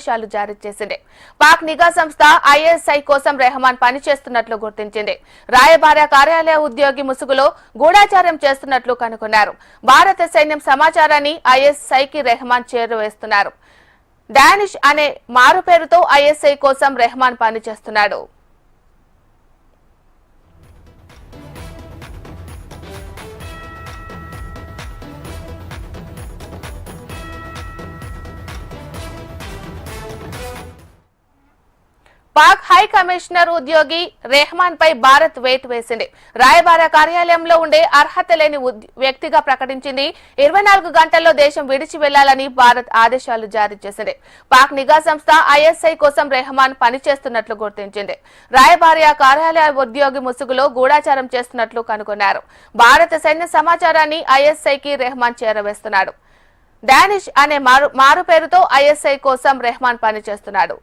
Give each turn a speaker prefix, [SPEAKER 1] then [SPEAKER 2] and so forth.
[SPEAKER 1] ఆదేశాలు జారీ చేసింది. పాక్ నిఘా సంస్థ ఐఎస్ఐ కోసం రెహమాన్ పనిచేస్తున్నట్లు గుర్తించింది. రాయబార కార్యాలయ ఉద్యోగి ముసుగులో గూఢాచారం చేస్తున్నట్లు కనుగొన్నారు. భారత సైన్యం సమాచారాన్ని ఐఎస్ఐకి రెహమాన్ చేరవేస్తున్నారు. డానిష్ అనే మారు పేరుతో ఐఎస్ఐ కోసం రెహమాన్ పనిచేస్తున్నాడు. పాక్ హై కమిషనర్ ఉద్యోగి రెహమాన్ పై భారత్ వేటు వేసింది. రాయబార కార్యాలయంలో ఉండే అర్హత లేని వ్యక్తిగా ప్రకటించింది. 24 గంటల్లో దేశం విడిచి వెళ్లాలని భారత్ ఆదేశాలు జారీ చేసింది. పాక్ నిఘా సంస్థ ఐఎస్ఐ కోసం రెహమాన్ పనిచేస్తున్నట్లు గుర్తించింది. రాయబార కార్యాలయ ఉద్యోగి ముసుగులో గూఢాచారం చేస్తున్నట్లు కనుగొన్నారు. భారత సైన్య సమాచారాన్ని ఐఎస్ఐకి రెహమాన్ చేరవేస్తున్నాడు. డానిష్ అనే మారు పేరుతో ఐఎస్ఐ కోసం రెహమాన్ పనిచేస్తున్నాడు.